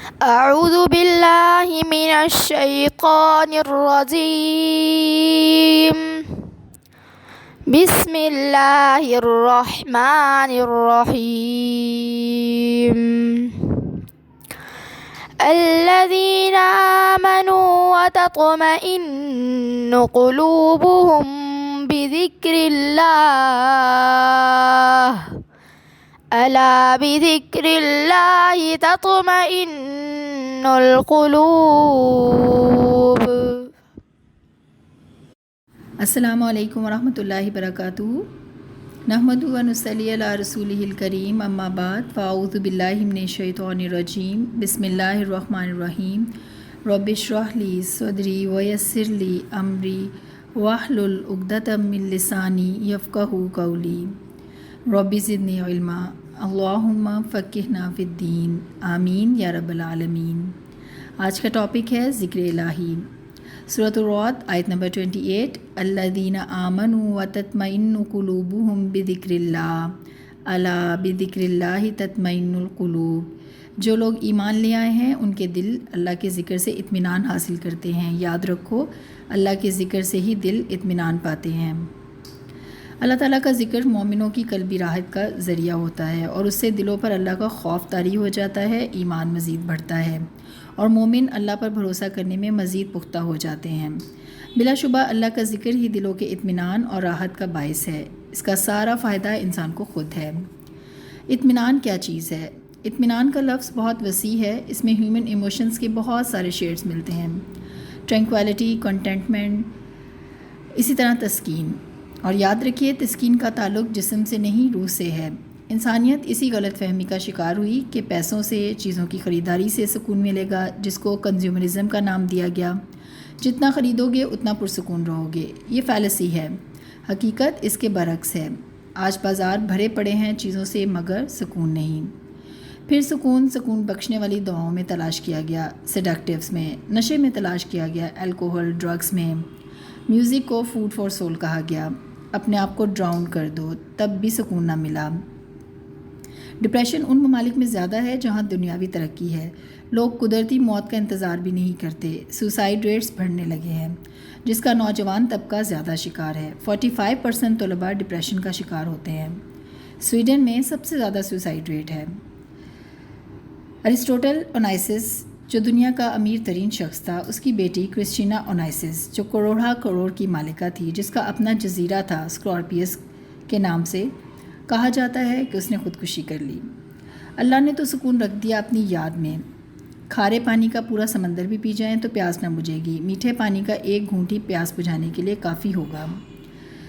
أعوذ بالله من الشيطان الرجيم. بسم الله الرحمن الرحيم. الذين آمنوا وتطمئن قلوبهم بذكر الله ألا بذكر الله تطمئن القلوب. السلام علیکم ورحمۃ اللہ وبرکاتہ. نحمد و نصلی علی رسولہ الکریم، اما بعد، فاعوذ باللہ من الشیطان الرجیم. بسم اللہ الرحمن الرحیم. رب اشرح لی صدری ویسر لی امری واحلل عقدۃ من لسانی یفقہوا قولی. رب زدنی علما، اللہم فقہنا فی الدین، آمین یا رب العالمین. آج کا ٹاپک ہے ذکر الہی. سورۃ الرعد آیت نمبر 28. الذین آمنوا وتطمئن قلوبہم بذکر اللہ الا بذکر اللہ تطمئن القلوب. جو لوگ ایمان لے آئے ہیں ان کے دل اللہ کے ذکر سے اطمینان حاصل کرتے ہیں. یاد رکھو، اللہ کے ذکر سے ہی دل اطمینان پاتے ہیں. اللہ تعالیٰ کا ذکر مومنوں کی قلبی راحت کا ذریعہ ہوتا ہے اور اس سے دلوں پر اللہ کا خوف طاری ہو جاتا ہے، ایمان مزید بڑھتا ہے اور مومن اللہ پر بھروسہ کرنے میں مزید پختہ ہو جاتے ہیں. بلا شبہ اللہ کا ذکر ہی دلوں کے اطمینان اور راحت کا باعث ہے. اس کا سارا فائدہ انسان کو خود ہے. اطمینان کیا چیز ہے؟ اطمینان کا لفظ بہت وسیع ہے. اس میں ہیومن ایموشنز کے بہت سارے شیڈز ملتے ہیں. ٹرینکویلٹی، کنٹینٹمنٹ، اسی طرح تسکین. اور یاد رکھیے، تسکین کا تعلق جسم سے نہیں، روح سے ہے. انسانیت اسی غلط فہمی کا شکار ہوئی کہ پیسوں سے، چیزوں کی خریداری سے سکون ملے گا، جس کو کنزیومرزم کا نام دیا گیا. جتنا خریدو گے اتنا پرسکون رہو گے. یہ فیلسی ہے. حقیقت اس کے برعکس ہے. آج بازار بھرے پڑے ہیں چیزوں سے، مگر سکون نہیں. پھر سکون بخشنے والی دواؤں میں تلاش کیا گیا، سیڈکٹیوز میں، نشے میں تلاش کیا گیا، الکوہل، ڈرگز میں. میوزک کو فوڈ فار سول کہا گیا. اپنے آپ کو ڈراؤن کر دو، تب بھی سکون نہ ملا. ڈپریشن ان ممالک میں زیادہ ہے جہاں دنیاوی ترقی ہے. لوگ قدرتی موت کا انتظار بھی نہیں کرتے. سوسائڈ ریٹس بڑھنے لگے ہیں، جس کا نوجوان طبقہ زیادہ شکار ہے. 45% طلباء ڈپریشن کا شکار ہوتے ہیں. سویڈن میں سب سے زیادہ سوسائڈ ریٹ ہے. ارسطوٹل اونائسس، جو دنیا کا امیر ترین شخص تھا، اس کی بیٹی کرسٹینا اونائسس، جو کروڑ کی مالکہ تھی، جس کا اپنا جزیرہ تھا اسکارپیس کے نام سے، کہا جاتا ہے کہ اس نے خودکشی کر لی. اللہ نے تو سکون رکھ دیا اپنی یاد میں. کھارے پانی کا پورا سمندر بھی پی جائیں تو پیاس نہ بجھے گی. میٹھے پانی کا ایک گھونٹ ہی پیاس بجھانے کے لیے کافی ہوگا.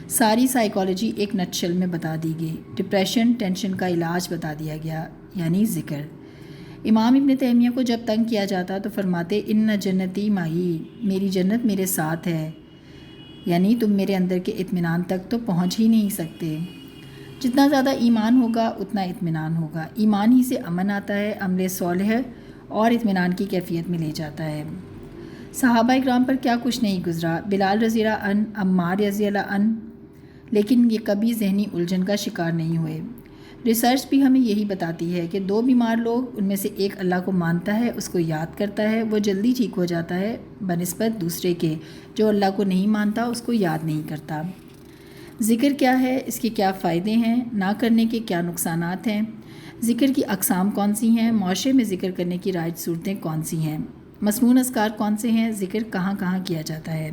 ساری سائیکالوجی ایک نٹشل میں بتا دی گئی. ڈپریشن، ٹینشن کا علاج بتا دیا گیا، یعنی ذکر. امام ابن تیمیہ کو جب تنگ کیا جاتا تو فرماتے، ان جنتی مائی، میری جنت میرے ساتھ ہے. یعنی تم میرے اندر کے اطمینان تک تو پہنچ ہی نہیں سکتے. جتنا زیادہ ایمان ہوگا اتنا اطمینان ہوگا. ایمان ہی سے امن آتا ہے، عمل صالح اور اطمینان کی کیفیت میں لے جاتا ہے. صحابہ اکرام پر کیا کچھ نہیں گزرا. بلال رضی اللہ عنہ، عمار رضی اللہ عنہ، لیکن یہ کبھی ذہنی الجھن کا شکار نہیں ہوئے. ریسرچ بھی ہمیں یہی بتاتی ہے کہ دو بیمار لوگ، ان میں سے ایک اللہ کو مانتا ہے، اس کو یاد کرتا ہے، وہ جلدی ٹھیک ہو جاتا ہے، بنسبت دوسرے کے جو اللہ کو نہیں مانتا، اس کو یاد نہیں کرتا. ذکر کیا ہے؟ اس کے کیا فائدے ہیں؟ نہ کرنے کے کیا نقصانات ہیں؟ ذکر کی اقسام کون سی ہیں؟ معاشرے میں ذکر کرنے کی رائج صورتیں کون سی ہیں؟ مسنون اذکار کون سے ہیں؟ ذکر کہاں کہاں کیا جاتا ہے؟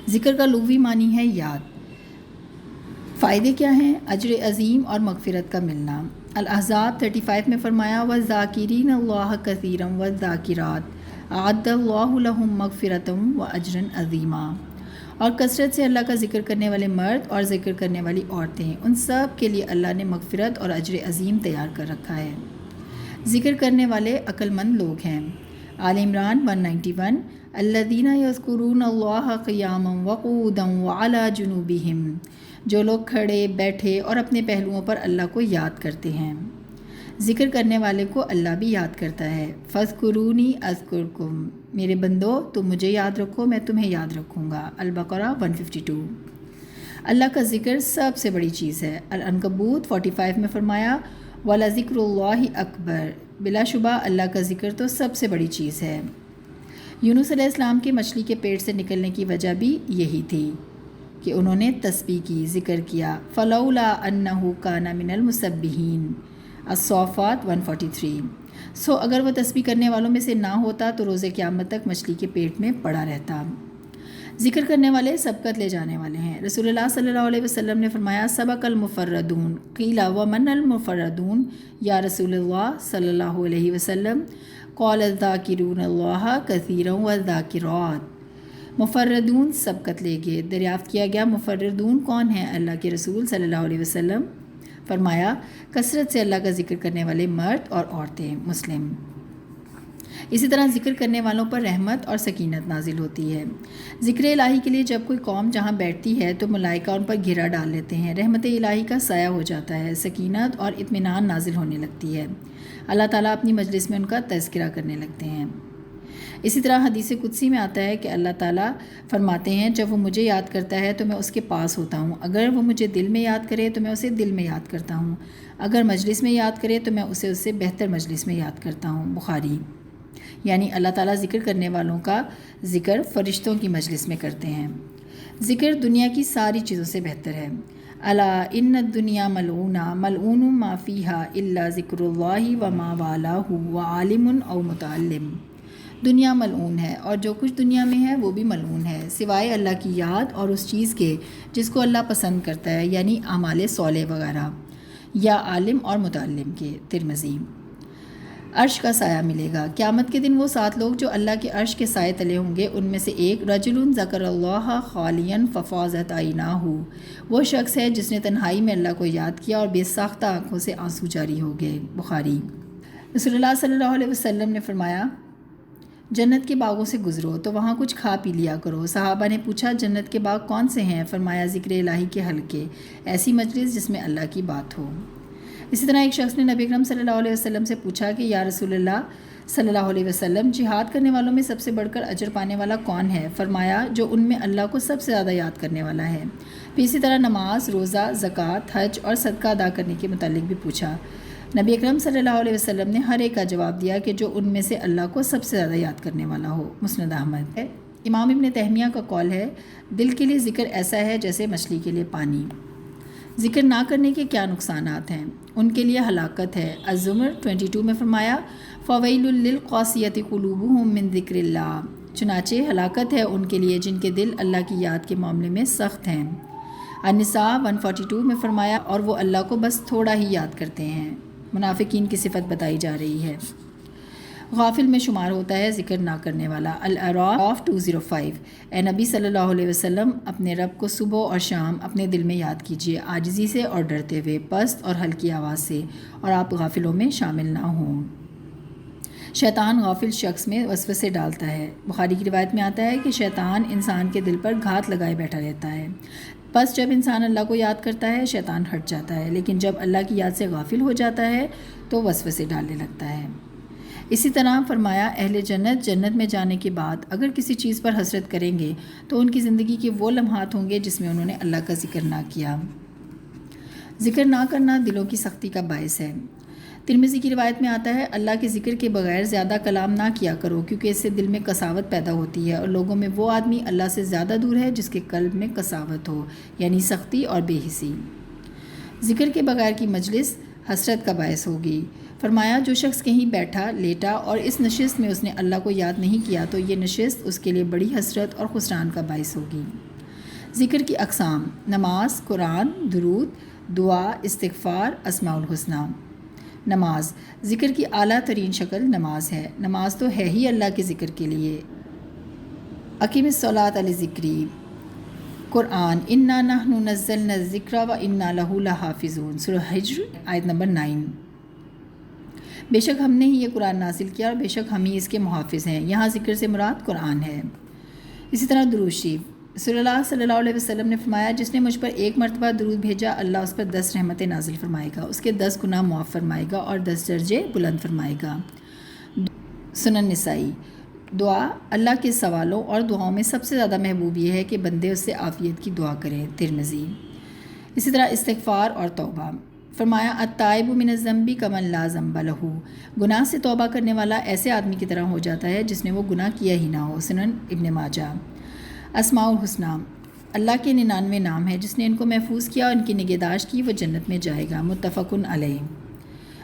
ذکر کا لغوی معنی ہے یاد. فائدے کیا ہیں؟ اجر عظیم اور مغفرت کا ملنا. الاحزاب 35 میں فرمایا، وَالذَّاکِرِینَ اللَّهَ کَثِیرًا وَالذَّاکِرَاتِ أَعَدَّ اللَّهُ لَهُم مَغْفِرَةً وَأَجْرًا عَظِیمًا. اور کثرت سے اللہ کا ذکر کرنے والے مرد اور ذکر کرنے والی عورتیں، ان سب کے لیے اللہ نے مغفرت اور اجر عظیم تیار کر رکھا ہے. ذکر کرنے والے عقل مند لوگ ہیں. آل عمران 191. الذین یذکرون اللہ قیاما وقعودا وعلی جنوبہم. جو لوگ کھڑے، بیٹھے اور اپنے پہلوؤں پر اللہ کو یاد کرتے ہیں. ذکر کرنے والے کو اللہ بھی یاد کرتا ہے. فاذکرونی اذکرکم. میرے بندو، تم مجھے یاد رکھو، میں تمہیں یاد رکھوں گا. البقرہ 152. اللہ کا ذکر سب سے بڑی چیز ہے. العنکبوت 45 میں فرمایا، وَلَذِکْرُ اللَّهِ اکبر. بلا شبہ اللہ کا ذکر تو سب سے بڑی چیز ہے۔ یونس علیہ السلام کے مچھلی کے پیٹ سے نکلنے کی وجہ بھی یہی تھی کہ انہوں نے تسبیح کی، ذکر کیا۔ فلولا انہ کان من المسبحین، الصافات 143۔ سو اگر وہ تسبیح کرنے والوں میں سے نہ ہوتا تو روز قیامت تک مچھلی کے پیٹ میں پڑا رہتا۔ ذکر کرنے والے سبقت لے جانے والے ہیں۔ رسول اللہ صلی اللہ علیہ وسلم نے فرمایا سبق المفردون، قیل ومن المفردون یا رسول اللہ صلی اللہ علیہ وسلم، قال الذاکرون اللہ کثیرا والذاکرات۔ مفردون سبقت لے گئے۔ دریافت کیا گیا مفردون کون ہیں؟ اللہ کے رسول صلی اللہ علیہ وسلم فرمایا کثرت سے اللہ کا ذکر کرنے والے مرد اور عورتیں۔ مسلم۔ اسی طرح ذکر کرنے والوں پر رحمت اور سکینت نازل ہوتی ہے۔ ذکر الہی کے لیے جب کوئی قوم جہاں بیٹھتی ہے تو ملائکہ ان پر گھیرا ڈال لیتے ہیں، رحمت الہی کا سایہ ہو جاتا ہے، سکینت اور اطمینان نازل ہونے لگتی ہے، اللہ تعالیٰ اپنی مجلس میں ان کا تذکرہ کرنے لگتے ہیں۔ اسی طرح حدیث قدسی میں آتا ہے کہ اللہ تعالیٰ فرماتے ہیں جب وہ مجھے یاد کرتا ہے تو میں اس کے پاس ہوتا ہوں، اگر وہ مجھے دل میں یاد کرے تو میں اسے دل میں یاد کرتا ہوں، اگر مجلس میں یاد کرے تو میں اسے اس سے بہتر مجلس میں یاد کرتا ہوں۔ بخاری۔ یعنی اللہ تعالیٰ ذکر کرنے والوں کا ذکر فرشتوں کی مجلس میں کرتے ہیں۔ ذکر دنیا کی ساری چیزوں سے بہتر ہے۔ الا ان الدنیا ملعونہ ملعون ما فیہا الا ذکر اللہ وما والاہ وعالم او متعلم۔ دنیا ملعون ہے اور جو کچھ دنیا میں ہے وہ بھی ملعون ہے سوائے اللہ کی یاد اور اس چیز کے جس کو اللہ پسند کرتا ہے، یعنی اعمال صالح وغیرہ، یا عالم اور متعلم کے۔ ترمذی۔ عرش کا سایہ ملے گا۔ قیامت کے دن وہ 7 لوگ جو اللہ کے عرش کے سائے تلے ہوں گے، ان میں سے ایک رجل ذکر اللہ خالیا ففاضت عیناہ، وہ شخص ہے جس نے تنہائی میں اللہ کو یاد کیا اور بے ساختہ آنکھوں سے آنسو جاری ہو گئے۔ بخاری۔ رسول اللہ صلی اللہ علیہ وسلم نے فرمایا جنت کے باغوں سے گزرو تو وہاں کچھ کھا پی لیا کرو۔ صحابہ نے پوچھا جنت کے باغ کون سے ہیں؟ فرمایا ذکر الہی کے حلقے، ایسی مجلس جس میں اللہ کی بات ہو۔ اسی طرح ایک شخص نے نبی اکرم صلی اللہ علیہ وسلم سے پوچھا کہ یا رسول اللہ صلی اللہ علیہ وسلم، جہاد کرنے والوں میں سب سے بڑھ کر اجر پانے والا کون ہے؟ فرمایا جو ان میں اللہ کو سب سے زیادہ یاد کرنے والا ہے۔ پھر اسی طرح نماز، روزہ، زکوٰۃ، حج اور صدقہ ادا کرنے کے متعلق بھی پوچھا۔ نبی اکرم صلی اللہ علیہ وسلم نے ہر ایک کا جواب دیا کہ جو ان میں سے اللہ کو سب سے زیادہ یاد کرنے والا ہو۔ مسند احمد ہے۔ امام ابن تیمیہ کا قول ہے دل کے لیے ذکر ایسا ہے جیسے مچھلی کے لیے پانی۔ ذکر نہ کرنے کے کیا نقصانات ہیں؟ ان کے لیے ہلاکت ہے۔ الزمر 22 میں فرمایا فویل للقاسیۃ قلوبہم من ذکر اللہ، چنانچہ ہلاکت ہے ان کے لیے جن کے دل اللہ کی یاد کے معاملے میں سخت ہیں۔ النساء 142 میں فرمایا اور وہ اللہ کو بس تھوڑا ہی یاد کرتے ہیں۔ منافقین کی صفت بتائی جا رہی ہے۔ غافل میں شمار ہوتا ہے ذکر نہ کرنے والا۔ الاعراف 205۔ اے نبی صلی اللہ علیہ وسلم، اپنے رب کو صبح اور شام اپنے دل میں یاد کیجیے، عاجزی سے اور ڈرتے ہوئے، پست اور ہلکی آواز سے، اور آپ غافلوں میں شامل نہ ہوں۔ شیطان غافل شخص میں وسوسے ڈالتا ہے۔ بخاری کی روایت میں آتا ہے کہ شیطان انسان کے دل پر گھات لگائے بیٹھا رہتا ہے، بس جب انسان اللہ کو یاد کرتا ہے شیطان ہٹ جاتا ہے، لیکن جب اللہ کی یاد سے غافل ہو جاتا ہے تو وسوسے ڈالنے لگتا ہے۔ اسی طرح فرمایا اہل جنت جنت میں جانے کے بعد اگر کسی چیز پر حسرت کریں گے تو ان کی زندگی کے وہ لمحات ہوں گے جس میں انہوں نے اللہ کا ذکر نہ کیا۔ ذکر نہ کرنا دلوں کی سختی کا باعث ہے۔ ترمذی کی روایت میں آتا ہے اللہ کے ذکر کے بغیر زیادہ کلام نہ کیا کرو کیونکہ اس سے دل میں قساوت پیدا ہوتی ہے، اور لوگوں میں وہ آدمی اللہ سے زیادہ دور ہے جس کے قلب میں قساوت ہو، یعنی سختی اور بے حسی۔ ذکر کے بغیر کی مجلس حسرت کا باعث ہوگی۔ فرمایا جو شخص کہیں بیٹھا لیٹا اور اس نشست میں اس نے اللہ کو یاد نہیں کیا تو یہ نشست اس کے لیے بڑی حسرت اور خسران کا باعث ہوگی۔ ذکر کی اقسام: نماز، قرآن، درود، دعا، استغفار، اسماء الحسنی۔ نماز، ذکر کی اعلیٰ ترین شکل نماز ہے۔ نماز تو ہے ہی اللہ کے ذکر کے لیے۔ اقیم الصلاۃ لذکری۔ قرآن، انا نحن نزلنا الذکر وانا لہ لحافظون، سورہ حجر آیت نمبر 9۔ بے شک ہم نے ہی یہ قرآن نازل کیا اور بے شک ہم ہی اس کے محافظ ہیں۔ یہاں ذکر سے مراد قرآن ہے۔ اسی طرح درود شریف، رسول اللہ صلی اللہ علیہ وسلم نے فرمایا جس نے مجھ پر 1 مرتبہ درود بھیجا اللہ اس پر 10 رحمتیں نازل فرمائے گا، اس کے 10 گناہ معاف فرمائے گا اور 10 درجے بلند فرمائے گا۔ سنن نسائی۔ دعا، اللہ کے سوالوں اور دعاؤں میں سب سے زیادہ محبوب یہ ہے کہ بندے اس سے عافیت کی دعا کریں۔ ترمذی۔ اسی طرح استغفار اور توبہ۔ فرمایا التائب من الذنب کمن لا ذنب لہ، گناہ سے توبہ کرنے والا ایسے آدمی کی طرح ہو جاتا ہے جس نے وہ گناہ کیا ہی نہ ہو۔ سنن ابن ماجہ۔ اسماء الحسنی، اللہ کے 99 نام ہیں، جس نے ان کو محفوظ کیا اور ان کی نگہداشت کی وہ جنت میں جائے گا۔ متفق علیہ۔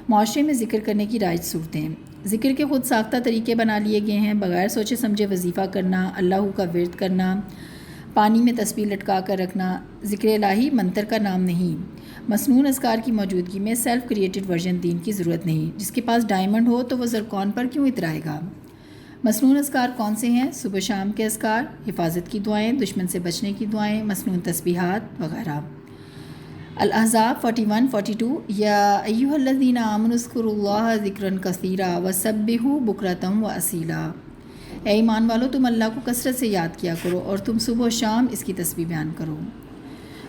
معاشرے میں ذکر کرنے کی رائج صورتیں۔ ذکر کے خود ساختہ طریقے بنا لیے گئے ہیں، بغیر سوچے سمجھے وظیفہ کرنا، اللہ کا ورد کرنا، پانی میں تسبیح لٹکا کر رکھنا۔ ذکر الہی منتر کا نام نہیں۔ مسنون اذکار کی موجودگی میں سیلف کریٹڈ ورژن دین کی ضرورت نہیں۔ جس کے پاس ڈائمنڈ ہو تو وہ زرکون پر کیوں اترائے گا؟ مسنون اذکار کون سے ہیں؟ صبح شام کے اذکار، حفاظت کی دعائیں، دشمن سے بچنے کی دعائیں، مسنون تسبیحات وغیرہ۔ الاحزاب 41-42 یا ایھا الذین آمنوا اذکروا اللہ ذکرا کثیرا وسبحوہ بکرۃ واصیلا، اے ایمان والو تم اللہ کو کثرت سے یاد کیا کرو اور تم صبح و شام اس کی تسبیح بیان کرو۔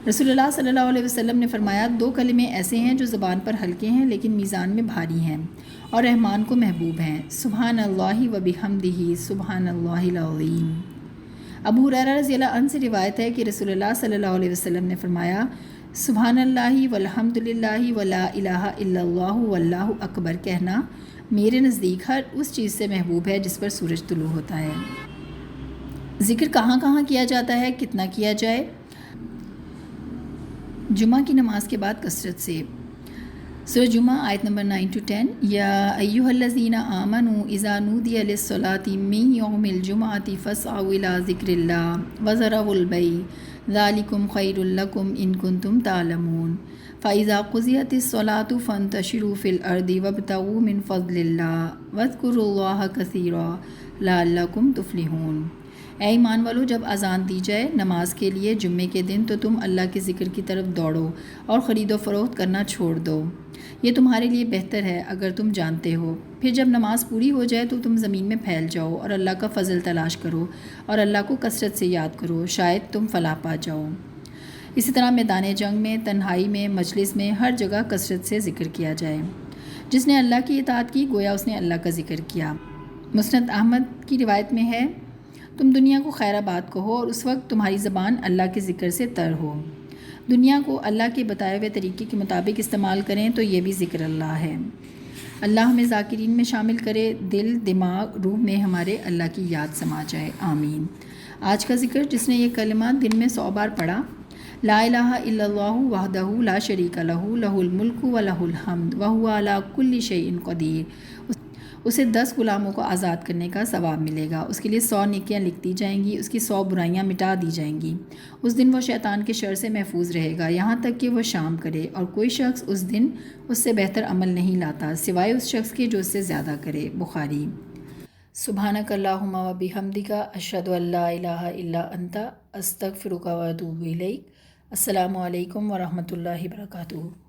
رسول اللہ صلی اللہ علیہ وسلم نے فرمایا 2 کلمے ایسے ہیں جو زبان پر ہلکے ہیں لیکن میزان میں بھاری ہیں اور رحمان کو محبوب ہیں، سبحان اللہ و بحمدہ سبحان اللہ العظیم۔ ابو ہریرہ رضی اللہ عنہ سے روایت ہے کہ رسول اللہ صلی اللہ علیہ وسلم نے فرمایا سبحان اللہ والحمد للہ ولا الہ الا اللہ واللہ اکبر کہنا میرے نزدیک ہر اس چیز سے محبوب ہے جس پر سورج طلوع ہوتا ہے۔ ذکر کہاں کہاں کیا جاتا ہے، کتنا کیا جائے؟ جمعہ کی نماز کے بعد کثرت سے۔ سورہ جمعہ آیت نمبر 9-10 یا ایھا الذین آمنوا اذا نودی للصلاۃ من یوم الجمعۃ فاسعوا الی ذکر اللہ وذروا البیع ذلکم خیر لکم ان کنتم تعلمون فاذا قضیت الصلاۃ فانتشروا فی الارض وابتغوا من فضل اللہ واذکروا اللہ کثیرا لعلکم تفلحون۔ اے ایمان والو جب اذان دی جائے نماز کے لیے جمعے کے دن تو تم اللہ کے ذکر کی طرف دوڑو اور خرید و فروخت کرنا چھوڑ دو، یہ تمہارے لیے بہتر ہے اگر تم جانتے ہو۔ پھر جب نماز پوری ہو جائے تو تم زمین میں پھیل جاؤ اور اللہ کا فضل تلاش کرو اور اللہ کو کثرت سے یاد کرو، شاید تم فلاح پا جاؤ۔ اسی طرح میدان جنگ میں، تنہائی میں، مجلس میں، ہر جگہ کثرت سے ذکر کیا جائے۔ جس نے اللہ کی اطاعت کی گویا اس نے اللہ کا ذکر کیا۔ مسند احمد کی روایت میں ہے تم دنیا کو خیر آباد کہو اور اس وقت تمہاری زبان اللہ کے ذکر سے تر ہو۔ دنیا کو اللہ کے بتائے ہوئے طریقے کے مطابق استعمال کریں تو یہ بھی ذکر اللہ ہے۔ اللہ ہمیں ذاکرین میں شامل کرے، دل، دماغ، روح میں ہمارے اللہ کی یاد سما جائے، آمین۔ آج کا ذکر جس نے یہ کلمہ دن میں 100 بار پڑھا، لا الہ الا اللہ وحدہ لا شریک لہ لہ الملک و لہ الحمد وہو علی کل شیء قدیر، اسے 10 غلاموں کو آزاد کرنے کا ثواب ملے گا، اس کے لیے 100 نیکیاں لکھ دی جائیں گی، اس کی 100 برائیاں مٹا دی جائیں گی۔ اس دن وہ شیطان کے شر سے محفوظ رہے گا یہاں تک کہ وہ شام کرے، اور کوئی شخص اس دن اس سے بہتر عمل نہیں لاتا سوائے اس شخص کے جو اس سے زیادہ کرے۔ بخاری۔ سبحانک اللہم و بحمدک اشہد ان لا الہ الا انت استغفرک و اتوب الیک۔ السلام علیکم ورحمۃ اللہ وبرکاتہ۔